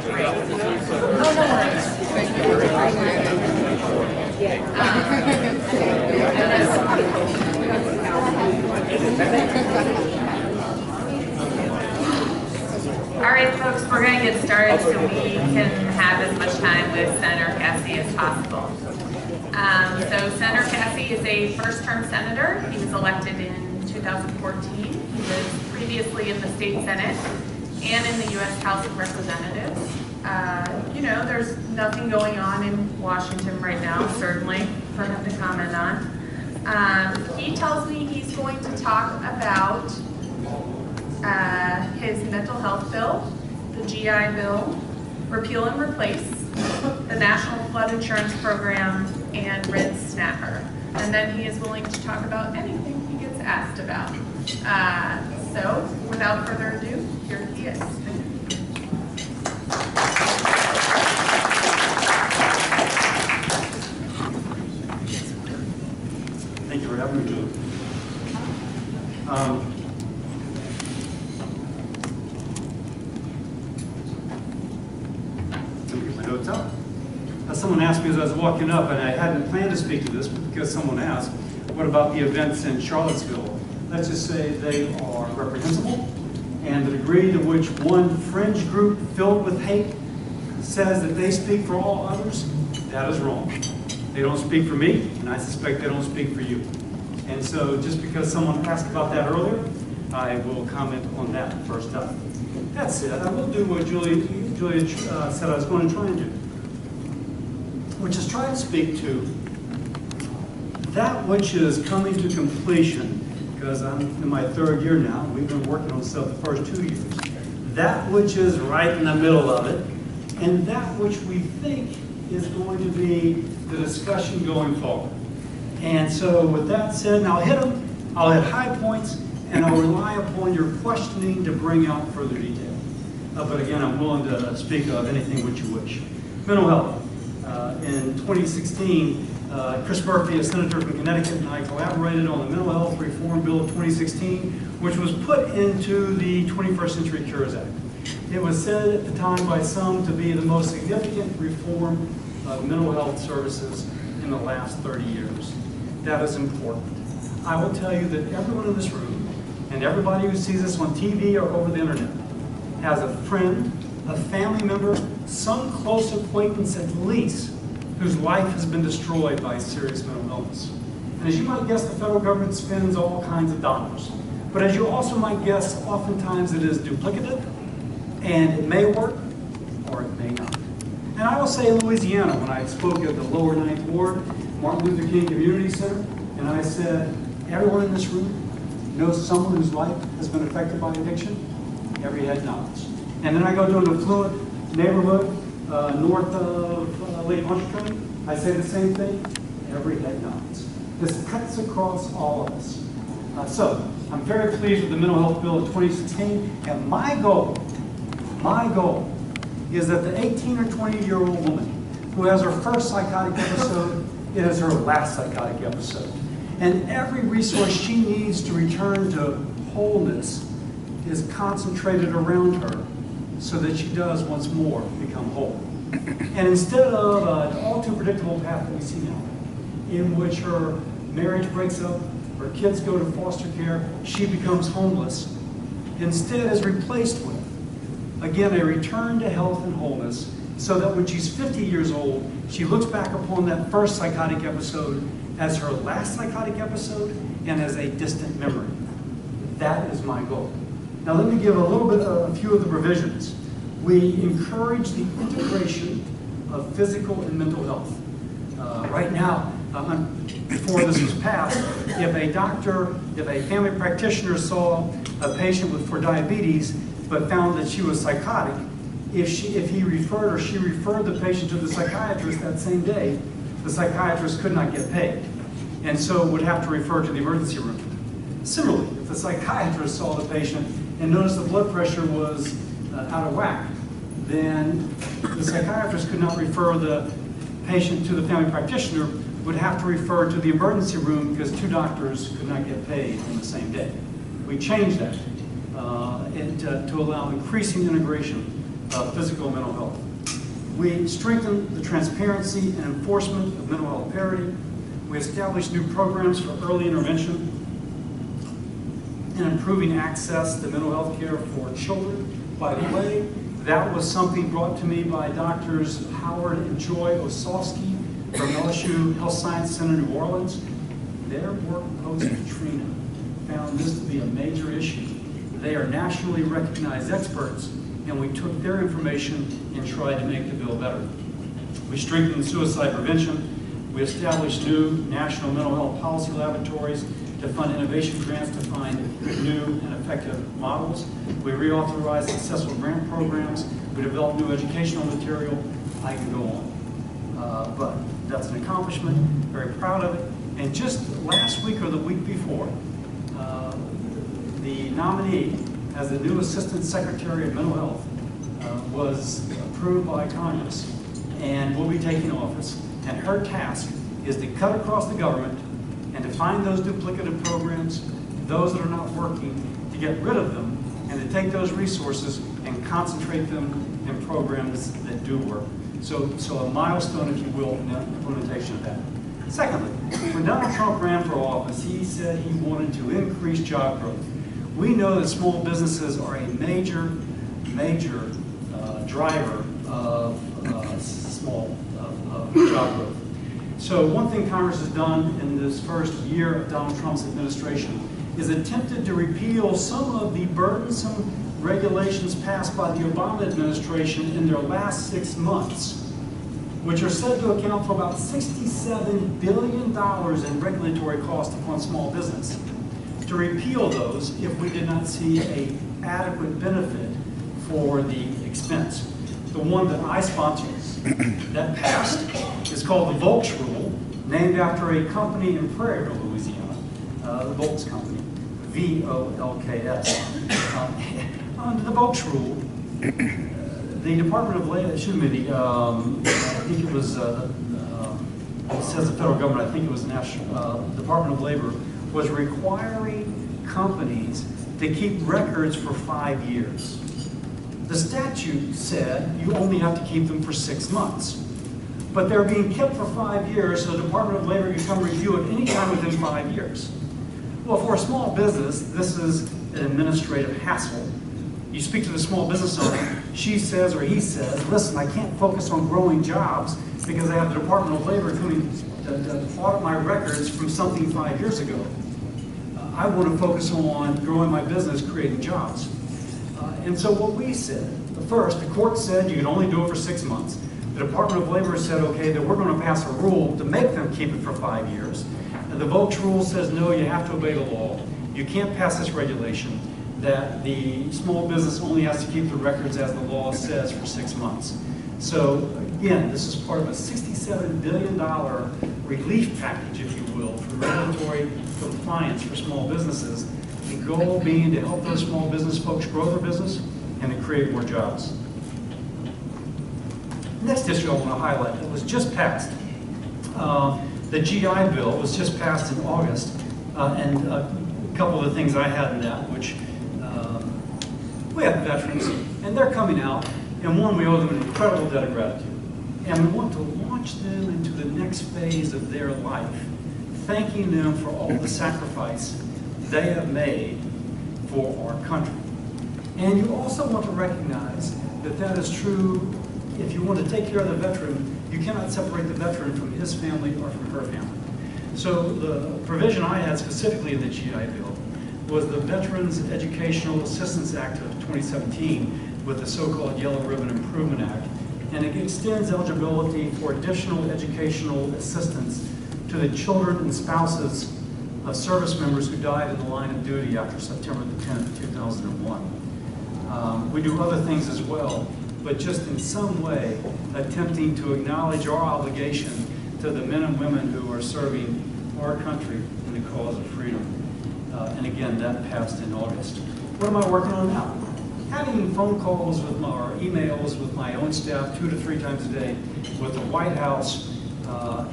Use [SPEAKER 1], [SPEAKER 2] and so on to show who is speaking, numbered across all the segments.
[SPEAKER 1] All right, folks, we're going to get started so we can have as much time with Senator Cassidy as possible. So Senator Cassidy is a first-term senator. He was elected in 2014. He was previously in the state senate and in the U.S. House of Representatives. You know, there's nothing going on in Washington right now, certainly, for him to comment on. He tells me he's going to talk about his mental health bill, the GI Bill, repeal and replace, the National Flood Insurance Program, and rinse snapper. And then he is willing to talk about anything he gets asked about. So, without further ado, here he is.
[SPEAKER 2] Thank you for having me, Julie. Let me get my notes up. Someone asked me as I was walking up, and I hadn't planned to speak to this, but because someone asked, what about the events in Charlottesville? Let's just say they are reprehensible, and the degree to which one fringe group filled with hate says that they speak for all others, that is wrong. They don't speak for me, and I suspect they don't speak for you. And so just because someone asked about that earlier, I will comment on that first up. That said, I will do what Julia said I was going to try and do, which is try to speak to that which is coming to completion, because I'm in my third year now. We've been working on stuff the first 2 years. That which is right in the middle of it, and that which we think is going to be the discussion going forward. And so with that said, and I'll hit them, I'll hit high points, and I'll rely upon your questioning to bring out further detail. But again, I'm willing to speak of anything which you wish. Mental health. In 2016, Chris Murphy, a senator from Connecticut, and I collaborated on the Mental Health Reform Bill of 2016, which was put into the 21st Century Cures Act. It was said at the time by some to be the most significant reform of mental health services in the last 30 years. That is important. I will tell you that everyone in this room, and everybody who sees this on TV or over the internet, has a friend, a family member, some close acquaintance at least, whose life has been destroyed by serious mental illness. And as you might guess, the federal government spends all kinds of dollars. But as you also might guess, oftentimes it is duplicative, and it may work, or it may not. And I will say in Louisiana, when I spoke at the lower 9th Ward, Martin Luther King Community Center, and I said, everyone in this room knows someone whose life has been affected by addiction? Every head nods. And then I go to an affluent neighborhood north of Lake Pontchartrain. I say the same thing. Every head nods. This cuts across all of us. So I'm very pleased with the Mental Health Bill of 2016. And my goal is that the 18 or 20-year-old woman who has her first psychotic episode is her last psychotic episode. And every resource she needs to return to wholeness is concentrated around her so that she does once more become whole. And instead of an all too predictable path that we see now, in which her marriage breaks up, her kids go to foster care, she becomes homeless, instead is replaced with, again, a return to health and wholeness, so that when she's 50 years old, she looks back upon that first psychotic episode as her last psychotic episode and as a distant memory. That is my goal. Now let me give a few of the provisions. We encourage the integration of physical and mental health. Right now, before this was passed, if a family practitioner saw a patient for diabetes but found that she was psychotic, if he referred or she referred the patient to the psychiatrist that same day, the psychiatrist could not get paid, and so would have to refer to the emergency room. Similarly, if the psychiatrist saw the patient and noticed the blood pressure was out of whack, then the psychiatrist could not refer the patient to the family practitioner, would have to refer to the emergency room because two doctors could not get paid on the same day. We changed that to allow increasing integration of physical and mental health. We strengthened the transparency and enforcement of mental health parity. We established new programs for early intervention and improving access to mental health care for children. By the way, that was something brought to me by Doctors Howard and Joy Osofsky from LSU Health Science Center, New Orleans. Their work post-Katrina found this to be a major issue. They are nationally recognized experts, and we took their information and tried to make the bill better. We strengthened suicide prevention. We established new national mental health policy laboratories to fund innovation grants to find new and effective models. We reauthorized successful grant programs. We developed new educational material. I can go on. But that's an accomplishment. Very proud of it. And just last week or the week before, the nominee as the new Assistant Secretary of Mental Health was approved by Congress and will be taking office. And her task is to cut across the government and to find those duplicative programs, those that are not working, to get rid of them, and to take those resources and concentrate them in programs that do work. So a milestone, if you will, in the implementation of that. Secondly, when Donald Trump ran for office, he said he wanted to increase job growth. We know that small businesses are a major driver of job growth. So one thing Congress has done in this first year of Donald Trump's administration is attempted to repeal some of the burdensome regulations passed by the Obama administration in their last 6 months, which are said to account for about $67 billion in regulatory costs upon small business. To repeal those if we did not see an adequate benefit for the expense. The one that I sponsored that passed is called the Volks Rule, named after a company in Prairieville, Louisiana, the Volks Company, V-O-L-K-S. Under the Volks Rule, the Department of Labor, I think it was, it says the federal government, I think it was the National Department of Labor, was requiring companies to keep records for 5 years. The statute said you only have to keep them for 6 months. But they're being kept for 5 years, so the Department of Labor can come review it anytime within 5 years. Well, for a small business, this is an administrative hassle. You speak to the small business owner, she says or he says, listen, I can't focus on growing jobs because I have the Department of Labor coming to audit my records from something 5 years ago. I want to focus on growing my business, creating jobs. And so what we said, first, the court said you can only do it for 6 months. The Department of Labor said, okay, that we're going to pass a rule to make them keep it for 5 years. And the Volks Rule says, no, you have to obey the law. You can't pass this regulation that the small business only has to keep the records as the law says for 6 months. So again, this is part of a $67 billion relief package, if you will, for regulatory compliance for small businesses. The goal being to help those small business folks grow their business and to create more jobs. Next issue I want to highlight, it was just passed. The GI Bill was just passed in August, and a couple of the things I had in that, which we have veterans, and they're coming out, and one, we owe them an incredible debt of gratitude. And we want to launch them into the next phase of their life, thanking them for all the sacrifice they have made for our country. And you also want to recognize that that is true. If you want to take care of the veteran, you cannot separate the veteran from his family or from her family. So the provision I had specifically in the GI Bill was the Veterans Educational Assistance Act of 2017 with the so-called Yellow Ribbon Improvement Act. And it extends eligibility for additional educational assistance to the children and spouses of service members who died in the line of duty after September the 10th, 2001. We do other things as well, but just in some way attempting to acknowledge our obligation to the men and women who are serving our country in the cause of freedom. And again, that passed in August. What am I working on now? Having phone calls with or emails with my own staff 2 to 3 times a day with the White House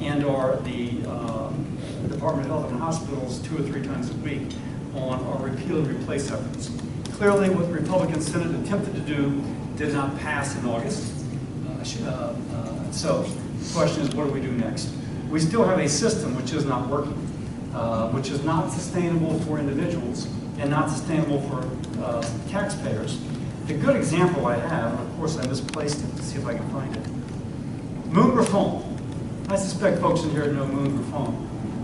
[SPEAKER 2] and or the Department of Health and Hospitals 2 or 3 times a week on our repeal and replace efforts. Clearly, what the Republican Senate attempted to do did not pass in August. So the question is, what do we do next? We still have a system which is not working, which is not sustainable for individuals and not sustainable for taxpayers. The good example I have, and of course I misplaced it, to see if I can find it. Moon Griffon. I suspect folks in here know Moon Griffon.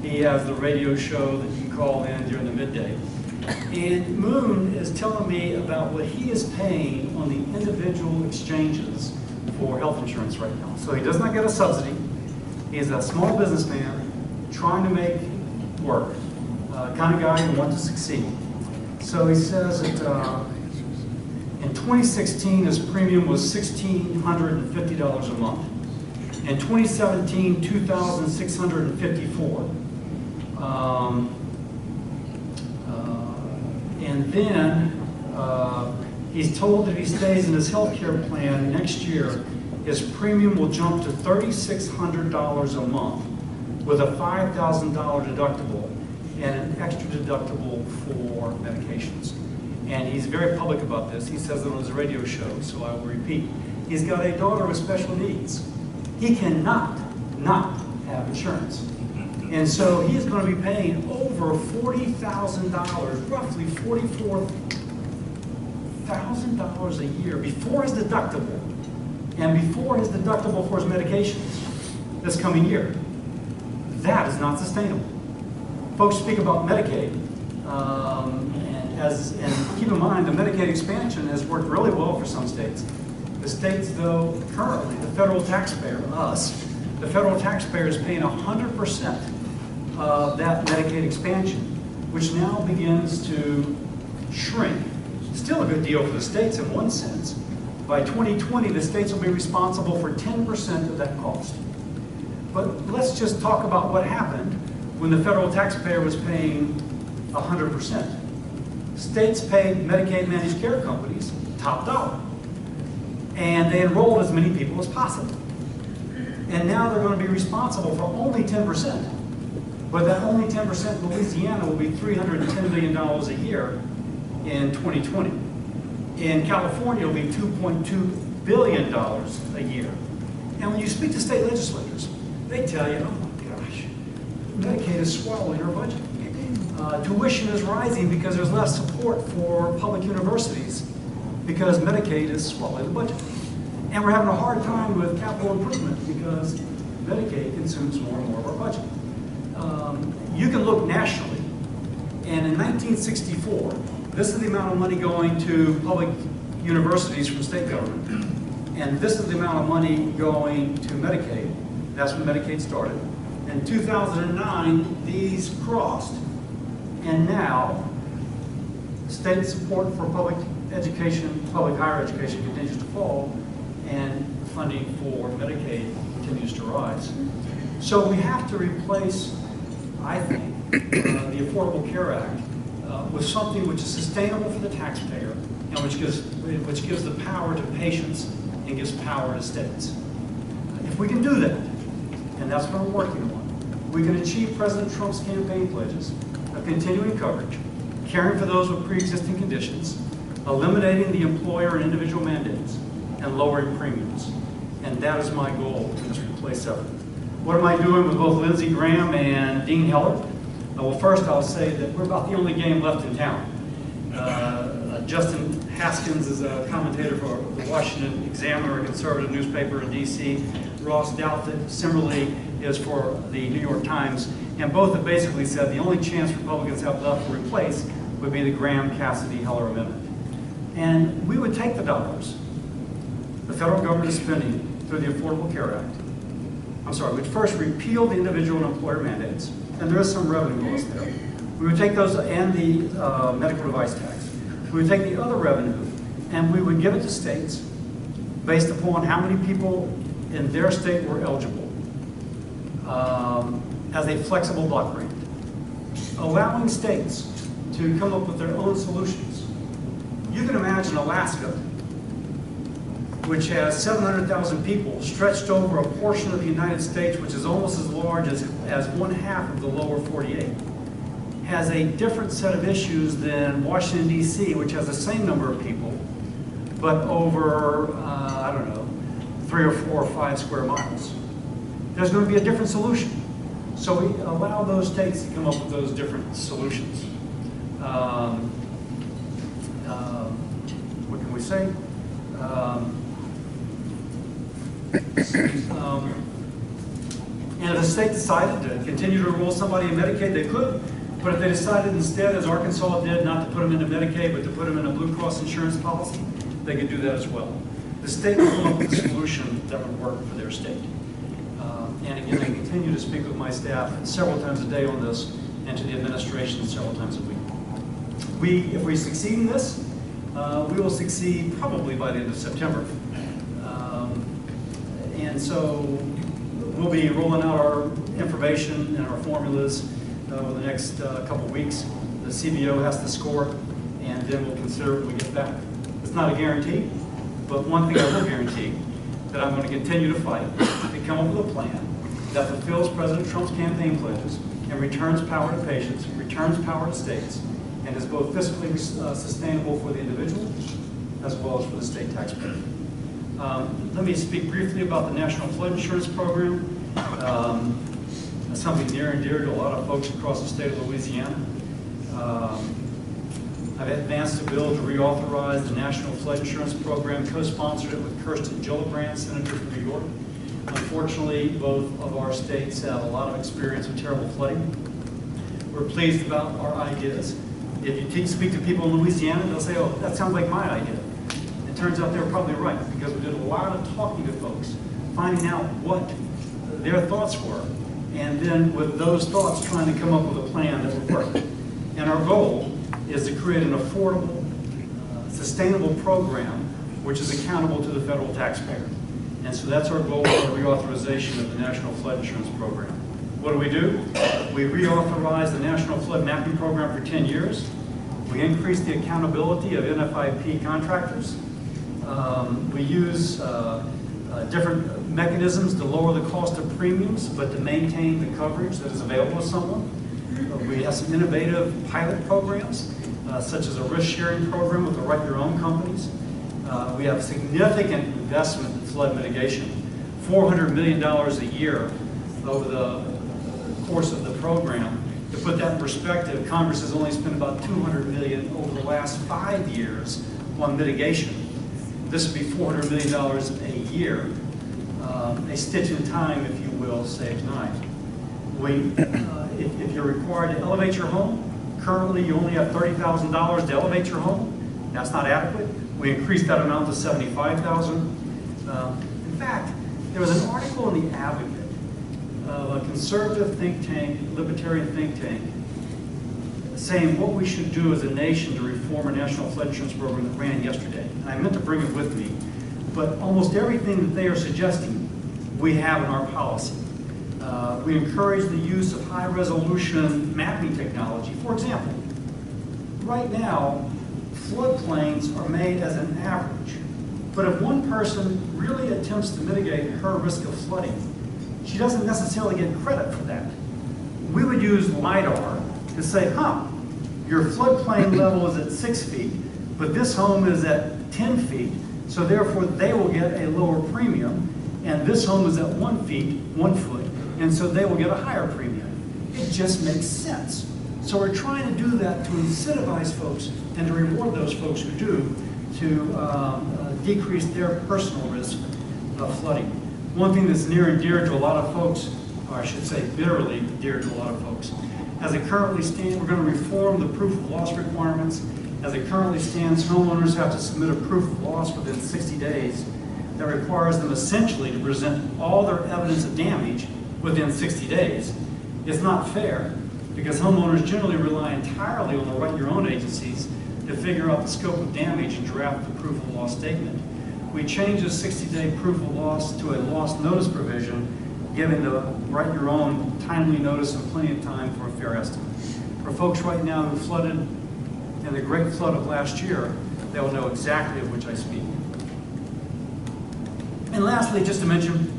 [SPEAKER 2] He has the radio show that you can call in during the midday. And Moon is telling me about what he is paying on the individual exchanges for health insurance right now. So he does not get a subsidy. He's a small businessman trying to make work, kind of guy who wants to succeed. So he says that in 2016, his premium was $1,650 a month. In 2017, $2,654. And then he's told that if he stays in his health care plan next year, his premium will jump to $3,600 a month with a $5,000 deductible and an extra deductible for medications. And he's very public about this. He says it on his radio show, so I will repeat. He's got a daughter with special needs. He cannot not have insurance. And so he's going to be paying over $40,000, roughly $44,000 a year before his deductible and before his deductible for his medications this coming year. That is not sustainable. Folks speak about Medicaid, and keep in mind the Medicaid expansion has worked really well for some states. The states, though, currently, the federal taxpayer, us, the federal taxpayer is paying 100% of that Medicaid expansion, which now begins to shrink. Still a good deal for the states in one sense. By 2020, the states will be responsible for 10% of that cost. But let's just talk about what happened when the federal taxpayer was paying 100%. States paid Medicaid managed care companies top dollar. And they enrolled as many people as possible. And now they're going to be responsible for only 10%. But that only 10% in Louisiana will be $310 million a year in 2020. In California, it will be $2.2 billion a year. And when you speak to state legislators, they tell you, oh my gosh, Medicaid is swallowing our budget. Tuition is rising because there's less support for public universities because Medicaid is swallowing the budget. And we're having a hard time with capital improvement because Medicaid consumes more and more of our budget. You can look nationally, and in 1964, this is the amount of money going to public universities from state government, and this is the amount of money going to Medicaid. That's when Medicaid started. In 2009, these crossed, and now state support for public education, public higher education continues to fall, and funding for Medicaid continues to rise. So we have to replace, I think, the Affordable Care Act with something which is sustainable for the taxpayer and which gives the power to patients and gives power to states. If we can do that, and that's what we're working on, we can achieve President Trump's campaign pledges of continuing coverage, caring for those with pre-existing conditions, eliminating the employer and individual mandates, and lowering premiums. And that is my goal in this replace effort. What am I doing with both Lindsey Graham and Dean Heller? Well, first I'll say that we're about the only game left in town. Justin Haskins is a commentator for the Washington Examiner, a conservative newspaper in D.C. Ross Douthat similarly is for the New York Times. And both have basically said the only chance Republicans have left to replace would be the Graham-Cassidy-Heller amendment. And we would take the dollars the federal government is spending through the Affordable Care Act. We'd first repeal the individual and employer mandates, and there is some revenue loss there. We would take those and the medical device tax. We would take the other revenue and we would give it to states based upon how many people in their state were eligible as a flexible block grant, allowing states to come up with their own solutions. You can imagine Alaska, which has 700,000 people stretched over a portion of the United States which is almost as large as 1/2 of the lower 48, has a different set of issues than Washington, D.C., which has the same number of people, but over, I don't know, 3 or 4 or 5 square miles. There's going to be a different solution. So we allow those states to come up with those different solutions. What can we say? And if a state decided to continue to enroll somebody in Medicaid, they could. But if they decided instead, as Arkansas did, not to put them into Medicaid, but to put them in a Blue Cross insurance policy, they could do that as well. The state will come up with a solution that would work for their state. And again, I continue to speak with my staff several times a day on this, and to the administration several times a week. If we succeed in this, we will succeed probably by the end of September. And so we'll be rolling out our information and our formulas over the next couple weeks. The CBO has to score it, and then we'll consider it when we get back. It's not a guarantee, but one thing I will guarantee, that I'm going to continue to fight to come up with a plan that fulfills President Trump's campaign pledges and returns power to patients, returns power to states, and is both fiscally sustainable for the individual as well as for the state taxpayer. Let me speak briefly about the National Flood Insurance Program. That's something near and dear to a lot of folks across the state of Louisiana. I've advanced a bill to reauthorize the National Flood Insurance Program, co-sponsored it with Kirsten Gillibrand, Senator from New York. Unfortunately, both of our states have a lot of experience with terrible flooding. We're pleased about our ideas. If you speak to people in Louisiana, they'll say, oh, that sounds like my idea. It turns out they're probably right, because we did a lot of talking to folks, finding out what their thoughts were, and then with those thoughts trying to come up with a plan that would work. And our goal is to create an affordable, sustainable program which is accountable to the federal taxpayer. And so that's our goal for the reauthorization of the National Flood Insurance Program. What do? We reauthorize the National Flood Mapping Program for 10 years. We increase the accountability of NFIP contractors. We use different mechanisms to lower the cost of premiums, but to maintain the coverage that is available to someone. We have some innovative pilot programs, such as a risk-sharing program with the Write Your Own companies. We have significant investment in flood mitigation, $400 million a year over the course of the program. To put that in perspective, Congress has only spent about $200 million over the last 5 years on mitigation. This would be $400 million a year. A stitch in time, if you will, saves 9. If you're required to elevate your home, currently you only have $30,000 to elevate your home. That's not adequate. We increased that amount to $75,000. In fact, there was an article in The Advocate of a conservative think tank, libertarian think tank, saying what we should do as a nation to reform a national flood insurance program that ran yesterday. And I meant to bring it with me, but almost everything that they are suggesting, we have in our policy. We encourage the use of high-resolution mapping technology. For example, right now, floodplains are made as an average. But if one person really attempts to mitigate her risk of flooding, she doesn't necessarily get credit for that. We would use LIDAR to say, your floodplain level is at 6 feet, but this home is at 10 feet, so therefore they will get a lower premium, and this home is at 1 foot, and so they will get a higher premium. It just makes sense. So we're trying to do that to incentivize folks and to reward those folks who do, to decrease their personal risk of flooding. One thing that's near and dear to a lot of folks, or I should say bitterly dear to a lot of folks, as it currently stands, we're going to reform the proof of loss requirements. As it currently stands, homeowners have to submit a proof of loss within 60 days that requires them essentially to present all their evidence of damage within 60 days. It's not fair, because homeowners generally rely entirely on the Write Your Own agencies to figure out the scope of damage and draft the proof of loss statement. We changed the 60-day proof of loss to a loss notice provision, giving the Write Your Own timely notice and plenty of time for a fair estimate. For folks right now who flooded in the great flood of last year, they will know exactly of which I speak. And lastly, just to mention,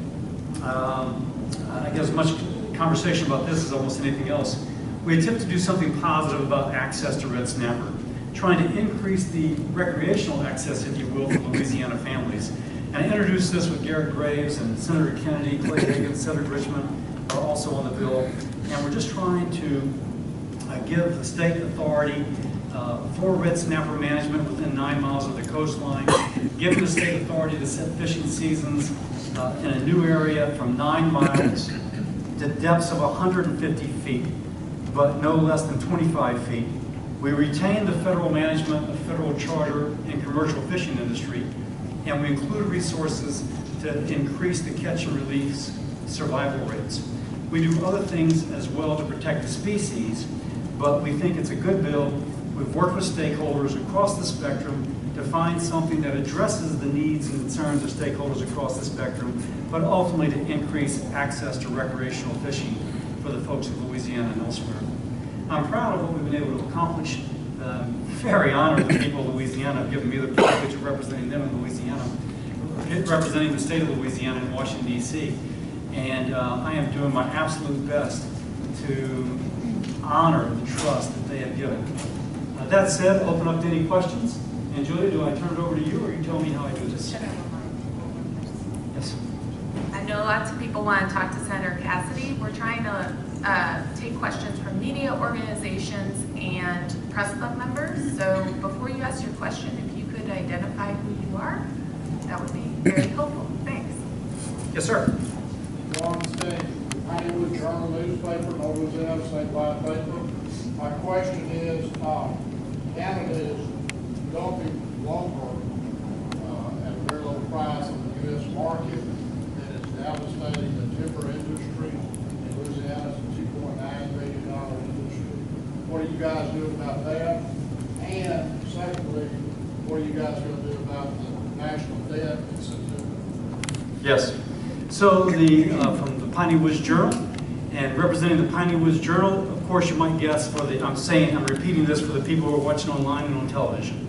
[SPEAKER 2] I guess as much conversation about this as almost anything else, we attempt to do something positive about access to red snapper. trying to increase the recreational access, if you will, for Louisiana families. And I introduced this with Garrett Graves and Senator Kennedy, Clay Higgins, Cedric Richmond are also on the bill. And we're just trying to give the state authority for red snapper management within 9 miles of the coastline, giving the state authority to set fishing seasons in a new area from 9 miles to depths of 150 feet, but no less than 25 feet. We retain the federal management of federal charter and commercial fishing industry, and we include resources to increase the catch and release survival rates. We do other things as well to protect the species, but we think it's a good bill. We've worked with stakeholders across the spectrum to find something that addresses the needs and concerns of stakeholders across the spectrum, but ultimately to increase access to recreational fishing for the folks of Louisiana and elsewhere. I'm proud of what we've been able to accomplish. Very honored the people of Louisiana have given me the privilege of representing them in Louisiana, representing the state of Louisiana in Washington, D.C. And I am doing my absolute best to honor the trust that they have given. That said, open up to any questions. And Julia, do I turn it over to you, or you tell me how I do this? Yes.
[SPEAKER 1] I know lots of people want to talk to Senator Cassidy. We're trying to take questions from media organizations and press club members. So before you ask your question, if you could identify who you are, that would be very helpful. Thanks.
[SPEAKER 2] Yes, sir.
[SPEAKER 3] Long State, Hollywood Journal newspaper, Louisiana State Live paper. My question is, Canada is dumping lumber at a very low price in the U.S. market, and it's devastating the timber industry in Louisiana. It's a $2.9 billion industry. What are you guys doing about that? And secondly, what are you guys going to do about the national debt in September?
[SPEAKER 2] Yes. So from the Piney Woods Journal, and representing the Piney Woods Journal, of course you might guess I'm repeating this for the people who are watching online and on television.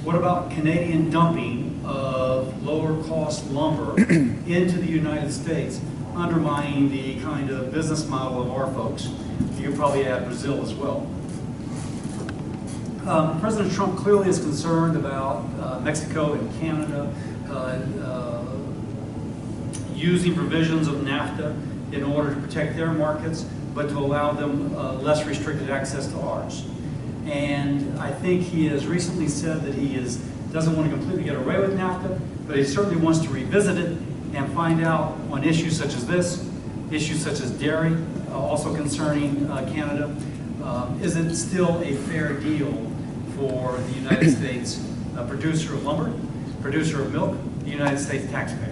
[SPEAKER 2] What about Canadian dumping of lower cost lumber into the United States, undermining the kind of business model of our folks? You can probably add Brazil as well. President Trump clearly is concerned about Mexico and Canada using provisions of NAFTA in order to protect their markets, but to allow them less restricted access to ours. And I think he has recently said that he doesn't want to completely get away with NAFTA, but he certainly wants to revisit it and find out on issues such as this, issues such as dairy, also concerning Canada, is it still a fair deal for the United States producer of lumber, producer of milk, the United States taxpayer?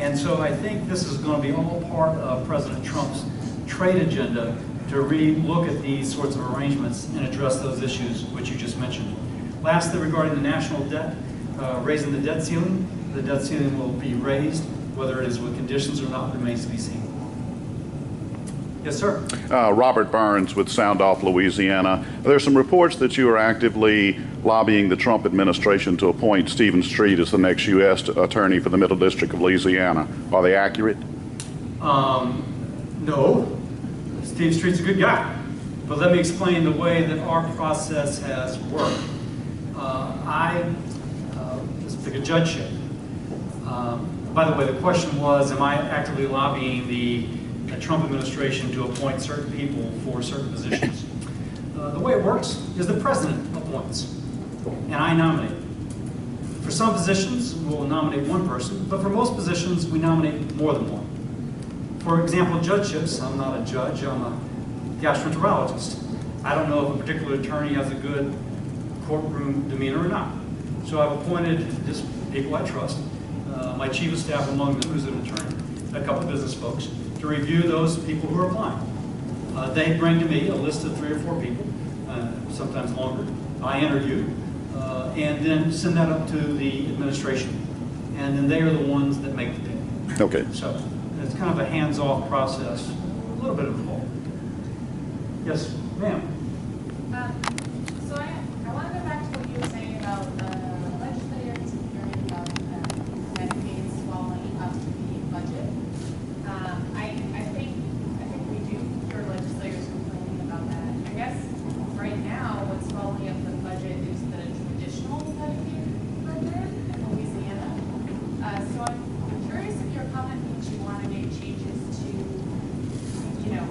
[SPEAKER 2] And so I think this is going to be all part of President Trump's trade agenda to really look at these sorts of arrangements and address those issues which you just mentioned. Lastly, regarding the national debt, raising the debt ceiling will be raised. Whether it is with conditions or not remains to be seen. Yes, sir.
[SPEAKER 4] Robert Burns with Sound Off, Louisiana. There are some reports that you are actively lobbying the Trump administration to appoint Stephen Street as the next U.S. attorney for the Middle District of Louisiana. Are they accurate?
[SPEAKER 2] No. Steve Street's a good guy. But let me explain the way that our process has worked. Let's pick a judgeship. By the way, the question was, am I actively lobbying the Trump administration to appoint certain people for certain positions? The way it works is the president appoints, and I nominate. For some positions, we'll nominate one person, but for most positions, we nominate more than one. For example, judgeships, I'm not a judge, I'm a gastroenterologist. I don't know if a particular attorney has a good courtroom demeanor or not. So I've appointed just people I trust, my chief of staff among them, who's an attorney, a couple of business folks, to review those people who are applying. They bring to me a list of 3 or 4 people, sometimes longer. I interview, and then send that up to the administration. And then they are the ones that make the pick.
[SPEAKER 4] Okay.
[SPEAKER 2] So it's kind of a hands-off process, a little bit involved. Yes, ma'am.
[SPEAKER 5] So I want to go back to what you were saying about legislators hearing about Medicaid swallowing up the budget. I think we do hear legislators complaining about that. I guess right now what's swallowing up the budget is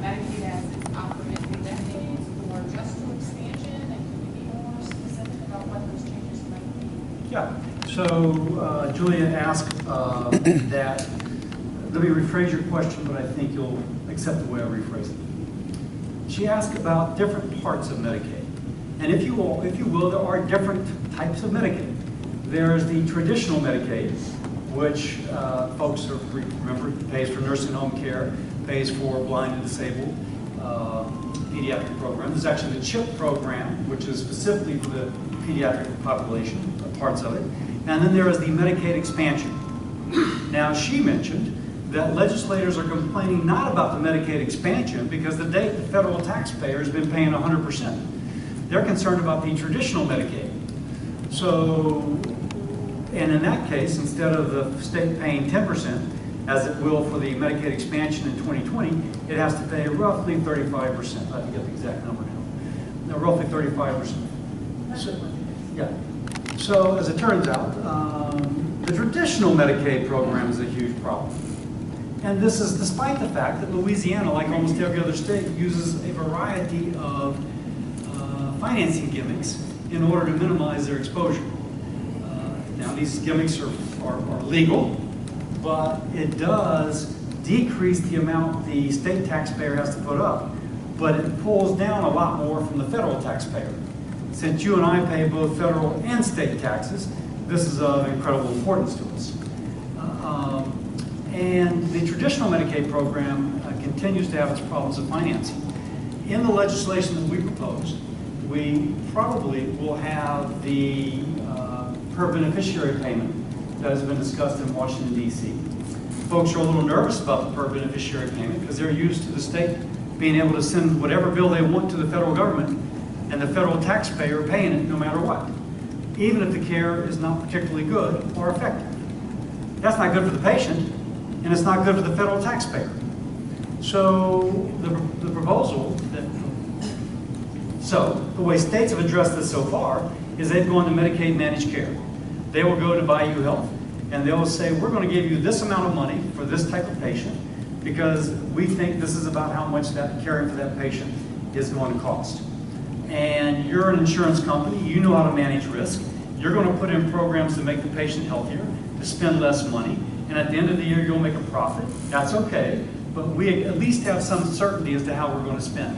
[SPEAKER 5] Medicaid as it's offered in the decades, or just to expansion? And can you be more specific about what those changes might be?
[SPEAKER 2] Yeah, so Julia asked that, let me rephrase your question, but I think you'll accept the way I rephrase it. She asked about different parts of Medicaid. And if you will, there are different types of Medicaid. There's the traditional Medicaid, which folks remember pays for nursing home care, pays for blind and disabled pediatric programs. There's actually the CHIP program, which is specifically for the pediatric population, parts of it. And then there is the Medicaid expansion. Now, she mentioned that legislators are complaining not about the Medicaid expansion because to date the federal taxpayer has been paying 100%. They're concerned about the traditional Medicaid. So, and in that case, instead of the state paying 10%, as it will for the Medicaid expansion in 2020, it has to pay roughly 35%. I forget the exact number now. No, roughly 35%. So, yeah. So, as it turns out, the traditional Medicaid program is a huge problem. And this is despite the fact that Louisiana, like almost every other state, uses a variety of financing gimmicks in order to minimize their exposure. Now, these gimmicks are legal, but it does decrease the amount the state taxpayer has to put up, but it pulls down a lot more from the federal taxpayer. Since you and I pay both federal and state taxes, this is of incredible importance to us. And the traditional Medicaid program continues to have its problems of financing. In the legislation that we proposed, we probably will have the per beneficiary payment that has been discussed in Washington, D.C. Folks are a little nervous about the per beneficiary payment because they're used to the state being able to send whatever bill they want to the federal government and the federal taxpayer paying it no matter what, even if the care is not particularly good or effective. That's not good for the patient, and it's not good for the federal taxpayer. So the proposal that, so the way states have addressed this so far is they've gone to Medicaid managed care. They will go to Bayou Health and they'll say, we're going to give you this amount of money for this type of patient because we think this is about how much that caring for that patient is going to cost. And you're an insurance company, you know how to manage risk. You're going to put in programs to make the patient healthier, to spend less money, and at the end of the year you'll make a profit. That's okay, but we at least have some certainty as to how we're going to spend.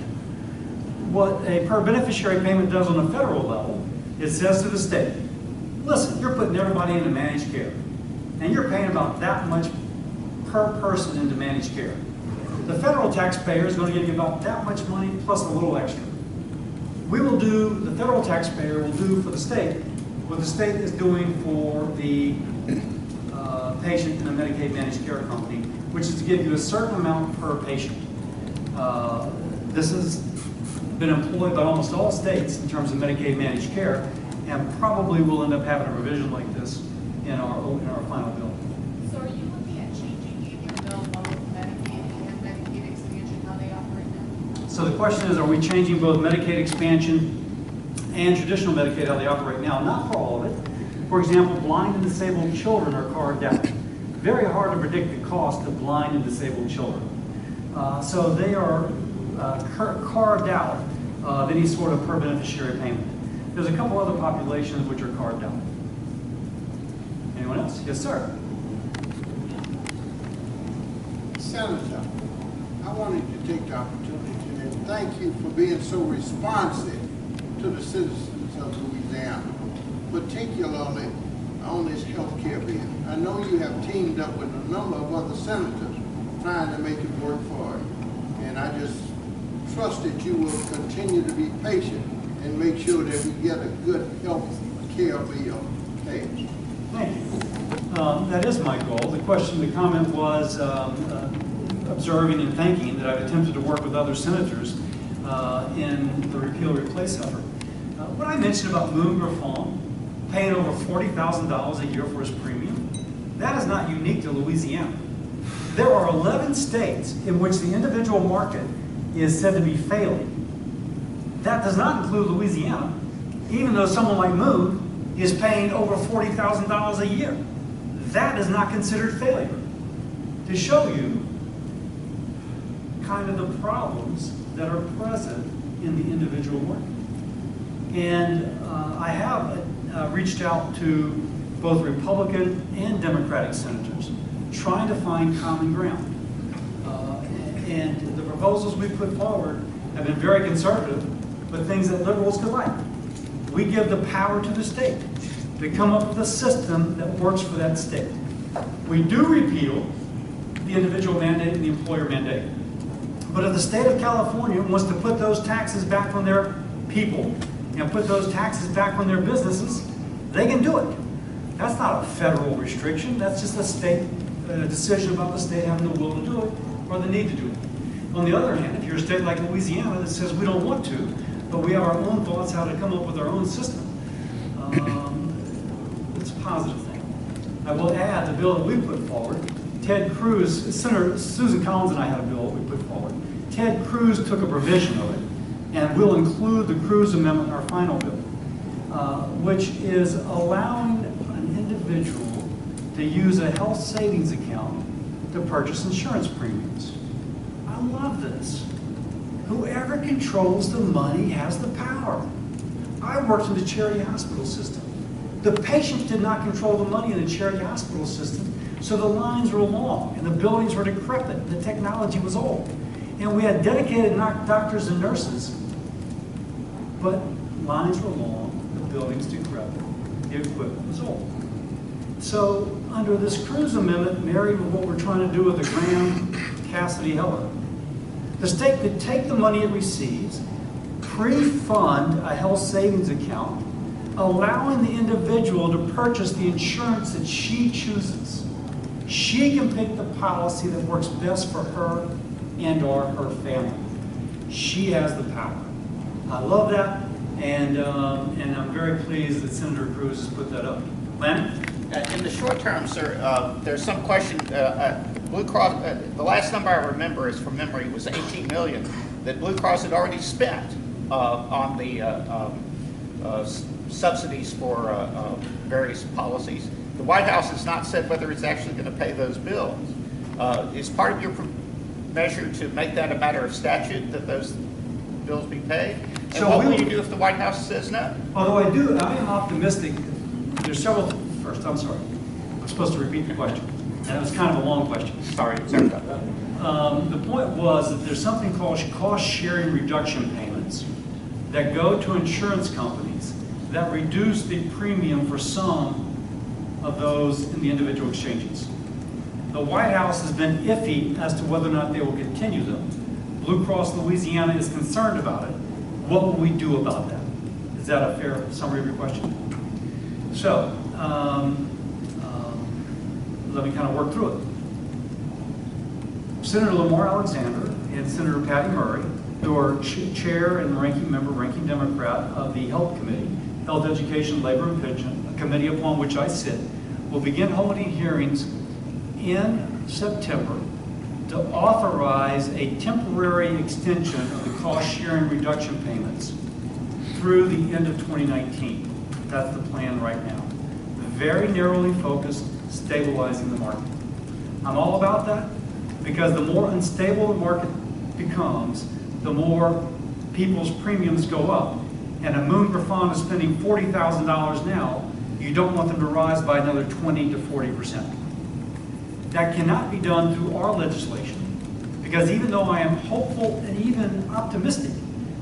[SPEAKER 2] What a per beneficiary payment does on a federal level, it says to the state, listen, you're putting everybody into managed care, and you're paying about that much per person into managed care. The federal taxpayer is going to give you about that much money plus a little extra. We will do, the federal taxpayer will do for the state what the state is doing for the patient in a Medicaid managed care company, which is to give you a certain amount per patient. This has been employed by almost all states in terms of Medicaid managed care, and probably we'll end up having a revision like this in our final bill.
[SPEAKER 5] So are you looking at changing in your bill both Medicaid and Medicaid expansion, how they operate now?
[SPEAKER 2] So the question is, are we changing both Medicaid expansion and traditional Medicaid, how they operate now? Not for all of it. For example, blind and disabled children are carved out. Very hard to predict the cost of blind and disabled children. So they are carved out of any sort of per beneficiary payment. There's a couple other populations which are carved out. Anyone else? Yes, sir.
[SPEAKER 6] Senator, I wanted to take the opportunity and thank you for being so responsive to the citizens of Louisiana, particularly on this health care bill. I know you have teamed up with a number of other senators trying to make it work for you. And I just trust that you will continue to be patient and make sure that we get a good health care bill passed.
[SPEAKER 2] Thank you. That is my goal. The question, the comment was observing and thanking that I've attempted to work with other senators in the repeal replace effort. What I mentioned about Moon Griffon paying over $40,000 a year for his premium, that is not unique to Louisiana. There are 11 states in which the individual market is said to be failing. That does not include Louisiana, even though someone like Moon is paying over $40,000 a year. That is not considered failure. To show you kind of the problems that are present in the individual market. And I have reached out to both Republican and Democratic senators trying to find common ground. And the proposals we put forward have been very conservative, but things that liberals could like. We give the power to the state to come up with a system that works for that state. We do repeal the individual mandate and the employer mandate. But if the state of California wants to put those taxes back on their people and put those taxes back on their businesses, they can do it. That's not a federal restriction. That's just a state decision about the state having the will to do it or the need to do it. On the other hand, if you're a state like Louisiana that says we don't want to, but we have our own thoughts how to come up with our own system, it's a positive thing. I will add the bill that we put forward. Ted Cruz, Senator Susan Collins and I had a bill that we put forward. Ted Cruz took a provision of it, and we'll include the Cruz amendment in our final bill, which is allowing an individual to use a health savings account to purchase insurance premiums. I love this. Whoever controls the money has the power. I worked in the charity hospital system. The patients did not control the money in the charity hospital system, so the lines were long and the buildings were decrepit and the technology was old. And we had dedicated doctors and nurses, but lines were long, the buildings decrepit, the equipment was old. So under this Cruz amendment, married with what we're trying to do with the Graham-Cassidy Heller, the state could take the money it receives, pre-fund a health savings account, allowing the individual to purchase the insurance that she chooses. She can pick the policy that works best for her and or her family. She has the power. I love that, and I'm very pleased that Senator Cruz has put that up. Len?
[SPEAKER 7] In the short term, sir, there's some question. Blue Cross, the last number I remember is from memory was 18 million that Blue Cross had already spent on the subsidies for various policies. The White House has not said whether it's actually going to pay those bills. Is part of your measure to make that a matter of statute that those bills be paid? And so what will you do if the White House says no?
[SPEAKER 2] Although I am optimistic. There's several. First, I'm sorry. I'm supposed to repeat the question. And it was kind of a long question.
[SPEAKER 7] Sorry about that.
[SPEAKER 2] The point was that there's something called cost-sharing reduction payments that go to insurance companies that reduce the premium for some of those in the individual exchanges. The White House has been iffy as to whether or not they will continue them. Blue Cross Louisiana is concerned about it. What will we do about that? Is that a fair summary of your question? So, let me kind of work through it. Senator Lamar Alexander and Senator Patty Murray, who are chair and ranking member, ranking Democrat of the Health Committee, Health, Education, Labor, and Pension, a committee upon which I sit, will begin holding hearings in September to authorize a temporary extension of the cost-sharing reduction payments through the end of 2019. That's the plan right now. Very narrowly focused, stabilizing the market. I'm all about that because the more unstable the market becomes, the more people's premiums go up. And a Moon Griffon is spending $40,000 now, you don't want them to rise by another 20 to 40%. That cannot be done through our legislation because even though I am hopeful and even optimistic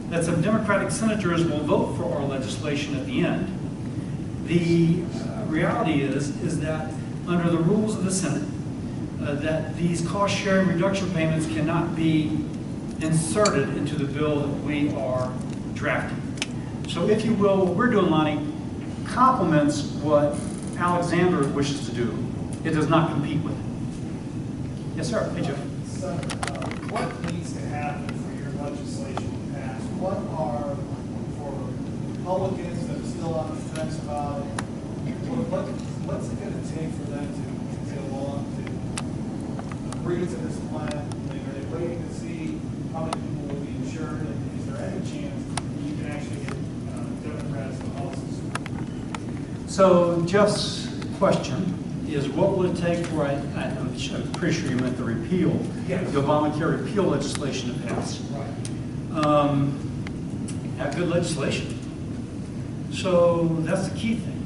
[SPEAKER 2] that some Democratic senators will vote for our legislation at the end, the reality is that under the rules of the Senate, that these cost-sharing reduction payments cannot be inserted into the bill that we are drafting. So if you will, what we're doing, Lonnie, complements what Alexander wishes to do. It does not compete with it. Yes, sir. Hey, Joe.
[SPEAKER 8] What needs to happen for your legislation to pass? What are, for Republicans that are still on the fence about it, what's it going to take for them to get along, to agree to this plan? Are they waiting to see how many people will be insured? And is there any chance you can actually get Democrats to also support?
[SPEAKER 2] So Jeff's question is what would it take for, I'm pretty sure you meant the repeal,
[SPEAKER 8] Yes.
[SPEAKER 2] the Obamacare repeal legislation to pass.
[SPEAKER 8] Right.
[SPEAKER 2] Have good legislation. So that's the key thing.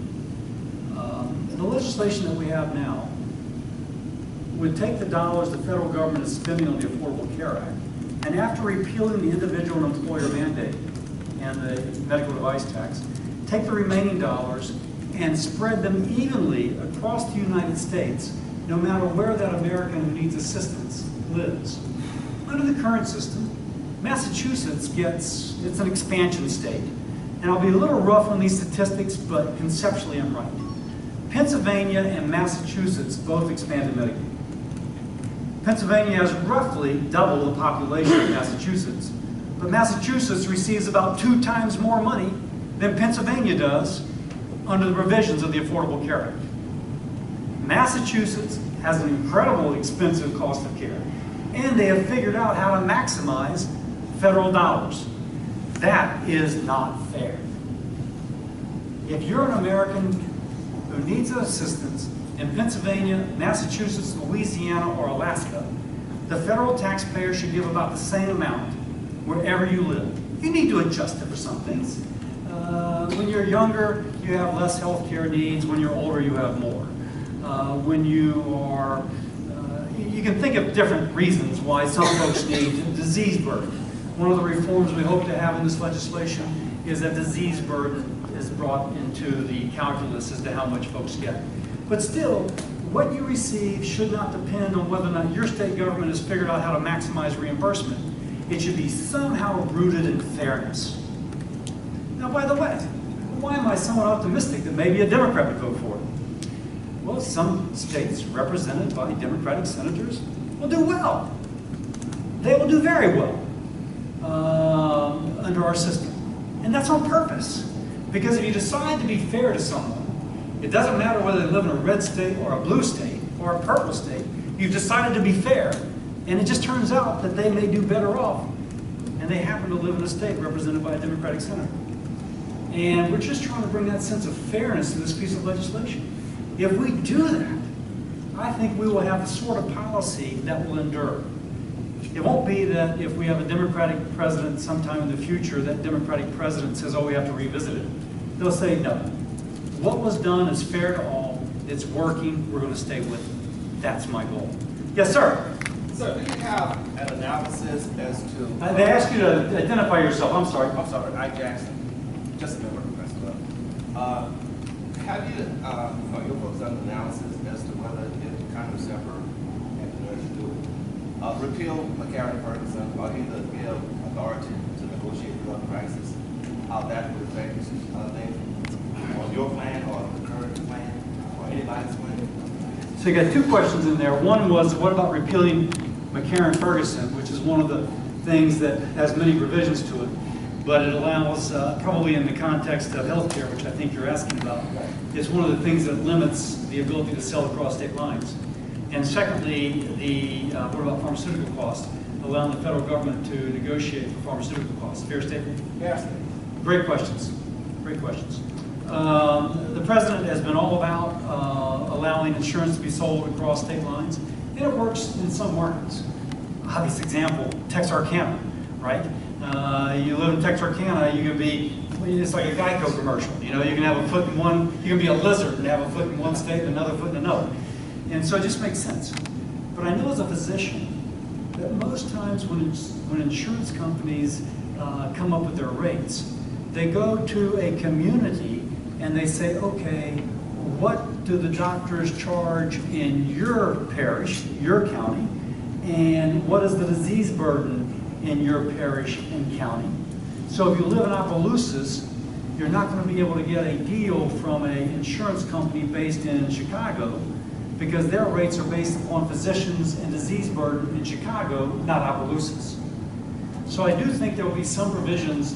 [SPEAKER 2] The legislation that we have now would take the dollars the federal government is spending on the Affordable Care Act, and after repealing the individual and employer mandate and the medical device tax, take the remaining dollars and spread them evenly across the United States, no matter where that American who needs assistance lives. Under the current system, Massachusetts it's an expansion state. And I'll be a little rough on these statistics, but conceptually I'm right. Pennsylvania and Massachusetts both expanded Medicaid. Pennsylvania has roughly double the population of Massachusetts, but Massachusetts receives about 2 times more money than Pennsylvania does under the provisions of the Affordable Care Act. Massachusetts has an incredible expensive cost of care, and they have figured out how to maximize federal dollars. That is not fair. If you're an American who needs assistance in Pennsylvania, Massachusetts, Louisiana, or Alaska, the federal taxpayer should give about the same amount wherever you live. You need to adjust it for some things. When you're younger, you have less health care needs. When you're older, you have more. When you are, you can think of different reasons why some folks need disease burden. One of the reforms we hope to have in this legislation is that disease burden is brought into the calculus as to how much folks get. But still, what you receive should not depend on whether or not your state government has figured out how to maximize reimbursement. It should be somehow rooted in fairness. Now, by the way, why am I somewhat optimistic that maybe a Democrat would vote for it? Well, some states represented by Democratic senators will do well. They will do very well under our system. And that's on purpose. Because if you decide to be fair to someone, it doesn't matter whether they live in a red state or a blue state or a purple state, you've decided to be fair. And it just turns out that they may do better off. And they happen to live in a state represented by a Democratic senator. And we're just trying to bring that sense of fairness to this piece of legislation. If we do that, I think we will have the sort of policy that will endure. It won't be that if we have a Democratic president sometime in the future, that Democratic president says, oh, we have to revisit it. They'll say, no. What was done is fair to all. It's working. We're going to stay with it. That's my goal. Yes, sir.
[SPEAKER 9] So do you have an analysis as to...
[SPEAKER 2] They asked you to identify yourself. I'm sorry.
[SPEAKER 9] I Jackson, just a member of the press club. Have you, or your folks, done an analysis as to whether if Congress ever had the nerve to do it, repeal McCarran-Ferguson or either give authority to negotiate drug prices, how that would affect things on your plan or the current plan or anybody's plan?
[SPEAKER 2] So you got 2 questions in there. One was, what about repealing McCarran-Ferguson, which is one of the things that has many provisions to it, but it allows, probably in the context of healthcare, which I think you're asking about, it's one of the things that limits the ability to sell across state lines. And secondly, what about pharmaceutical costs, allowing the federal government to negotiate for pharmaceutical costs. Fair statement?
[SPEAKER 8] Yes.
[SPEAKER 2] Great questions. Great questions. The president has been all about allowing insurance to be sold across state lines, and it works in some markets. Obvious example, Texarkana, right? You live in Texarkana, you can be, it's like a Geico commercial. You know, you can have a foot in one, you can be a lizard and have a foot in one state and another foot in another. And so it just makes sense. But I know as a physician that most times when insurance companies come up with their rates, they go to a community and they say, okay, what do the doctors charge in your parish, your county, and what is the disease burden in your parish and county? So if you live in Opelousas, you're not going to be able to get a deal from an insurance company based in Chicago because their rates are based upon physicians and disease burden in Chicago, not Opelousas. So I do think there will be some provisions,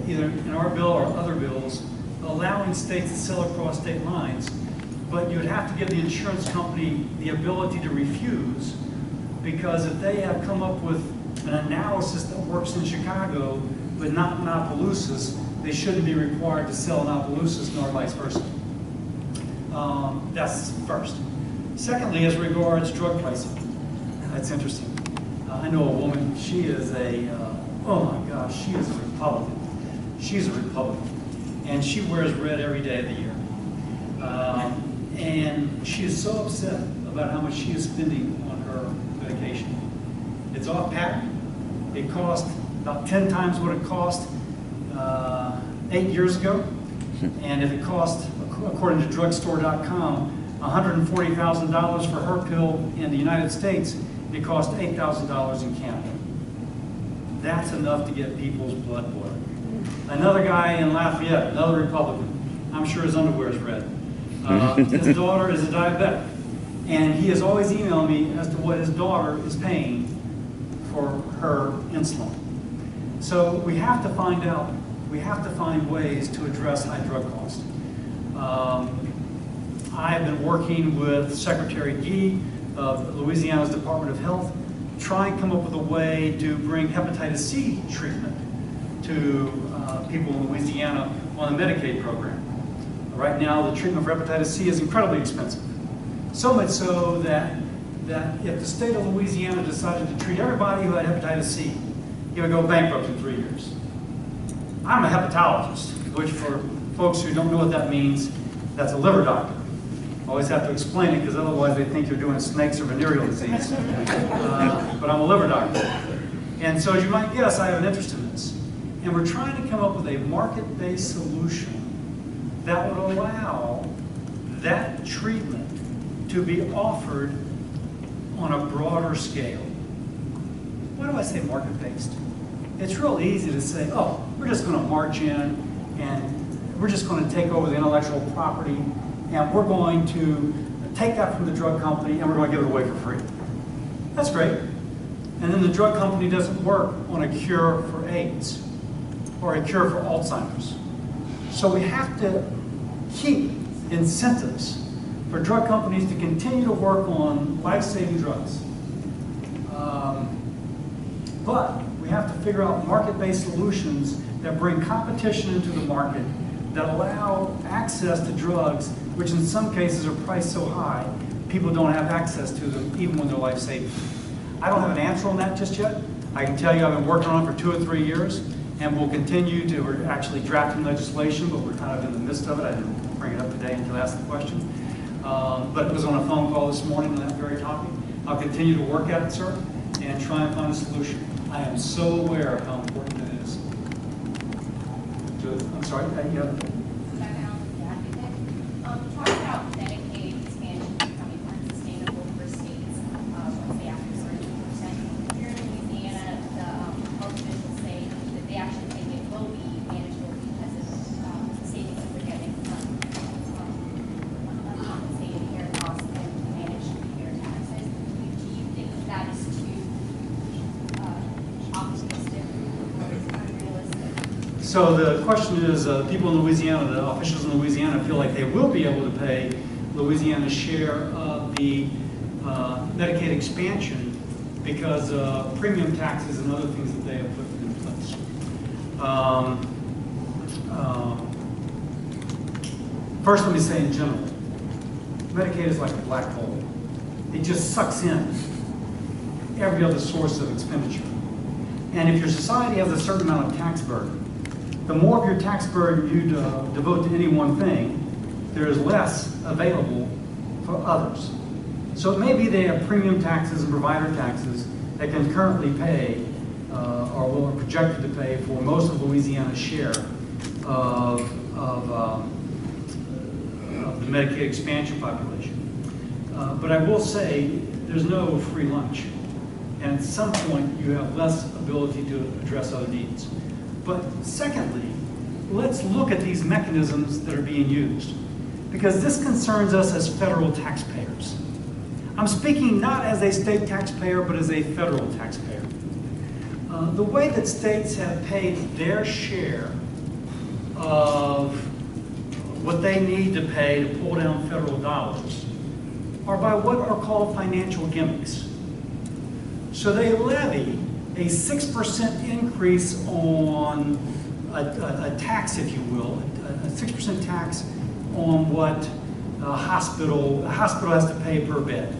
[SPEAKER 2] either in our bill or other bills, allowing states to sell across state lines, but you'd have to give the insurance company the ability to refuse, because if they have come up with an analysis that works in Chicago but not in Opelousas, they shouldn't be required to sell in Opelousas nor vice versa. That's first. Secondly, as regards drug pricing, that's interesting. I know a woman, she is oh my gosh, she is a Republican. She's a Republican. And she wears red every day of the year. And she is so upset about how much she is spending on her medication. It's off patent. It cost about 10 times what it cost 8 years ago. And if it cost, according to drugstore.com, $140,000 for her pill in the United States, it cost $8,000 in Canada. That's enough to get people's blood boiling. Another guy in Lafayette, another Republican, I'm sure his underwear is red. His daughter is a diabetic, and he has always emailed me as to what his daughter is paying for her insulin. So we have to find out, we have to find ways to address high drug costs. I have been working with Secretary Gee of Louisiana's Department of Health, trying to come up with a way to bring hepatitis C treatment to people in Louisiana on the Medicaid program. Right now, the treatment for hepatitis C is incredibly expensive. So much so that if the state of Louisiana decided to treat everybody who had hepatitis C, he would go bankrupt in 3 years. I'm a hepatologist, which for folks who don't know what that means, that's a liver doctor. Always have to explain it because otherwise they think you're doing snakes or venereal disease. But I'm a liver doctor. And so as you might guess, I have an interest in this. And we're trying to come up with a market-based solution that would allow that treatment to be offered on a broader scale. Why do I say market-based? It's real easy to say, oh, we're just going to march in and we're just going to take over the intellectual property and we're going to take that from the drug company and we're going to give it away for free. That's great. And then the drug company doesn't work on a cure for AIDS or a cure for Alzheimer's. So we have to keep incentives for drug companies to continue to work on life-saving drugs. But we have to figure out market-based solutions that bring competition into the market that allow access to drugs, which in some cases are priced so high, people don't have access to them even when they're life-saving. I don't have an answer on that just yet. I can tell you I've been working on it for 2 or 3 years, and we'll continue to, we're actually drafting legislation, but we're kind of in the midst of it. I didn't bring it up today until you asked the question. But it was on a phone call this morning on that very topic. I'll continue to work at it, sir, and try and find a solution. I am so aware of how important it is. I'm sorry, you have...
[SPEAKER 5] Talk about Medicaid expansion becoming unsustainable for states once they have to serve 2%. Here in Louisiana, the health officials say that they actually think it will be manageable because of the savings that they're getting from uncompensated care costs and managed care taxes. Do you think that is too optimistic or is it unrealistic?
[SPEAKER 2] So the question is, people in Louisiana, the officials in Louisiana feel like they will be able to pay Louisiana's share of the Medicaid expansion because of premium taxes and other things that they have put in place. First, let me say in general, Medicaid is like a black hole. It just sucks in every other source of expenditure. And if your society has a certain amount of tax burden, the more of your tax burden you devote to any one thing, there is less available for others. So it may be they have premium taxes and provider taxes that can currently pay or will are projected to pay for most of Louisiana's share of the Medicaid expansion population. But I will say there's no free lunch. And at some point, you have less ability to address other needs. But secondly, let's look at these mechanisms that are being used, because this concerns us as federal taxpayers. I'm speaking not as a state taxpayer, but as a federal taxpayer. The way that states have paid their share of what they need to pay to pull down federal dollars are by what are called financial gimmicks. So they levy a 6% increase on a tax, if you will, a 6% tax on what The hospital has to pay per bed.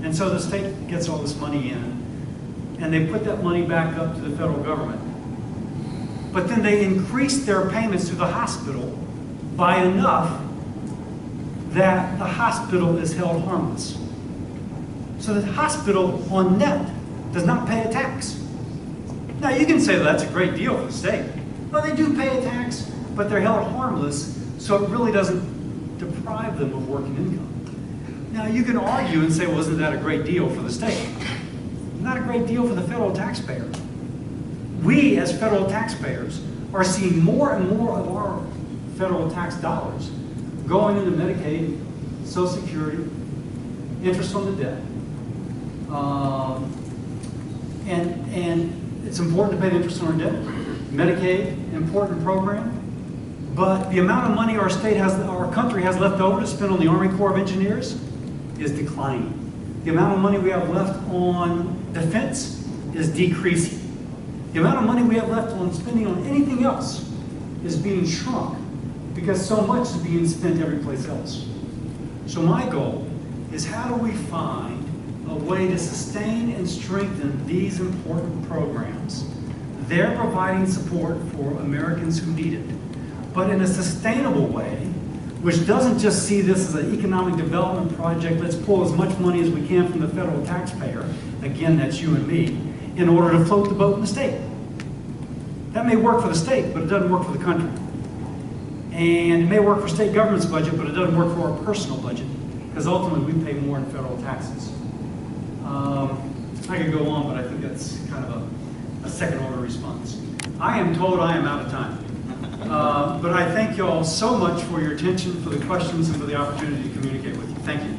[SPEAKER 2] And so the state gets all this money in, and they put that money back up to the federal government. But then they increase their payments to the hospital by enough that the hospital is held harmless. So the hospital on net does not pay a tax. Now you can say, well, that's a great deal for the state. Well, they do pay a tax, but they're held harmless, so it really doesn't deprive them of working income. Now you can argue and say, well, isn't that a great deal for the state? Not a great deal for the federal taxpayer. We, as federal taxpayers, are seeing more and more of our federal tax dollars going into Medicaid, Social Security, interest on the debt. And it's important to pay the interest on our debt. Medicaid, important program. But the amount of money our country has left over to spend on the Army Corps of Engineers is declining. The amount of money we have left on defense is decreasing. The amount of money we have left on spending on anything else is being shrunk because so much is being spent every place else. So my goal is, how do we find a way to sustain and strengthen these important programs? They're providing support for Americans who need it, but in a sustainable way, which doesn't just see this as an economic development project, let's pull as much money as we can from the federal taxpayer, again, that's you and me, in order to float the boat in the state. That may work for the state, but it doesn't work for the country. And it may work for state government's budget, but it doesn't work for our personal budget, because ultimately we pay more in federal taxes. I could go on, but I think that's kind of a second order response. I am told I am out of time. But I thank you all so much for your attention, for the questions, and for the opportunity to communicate with you. Thank you.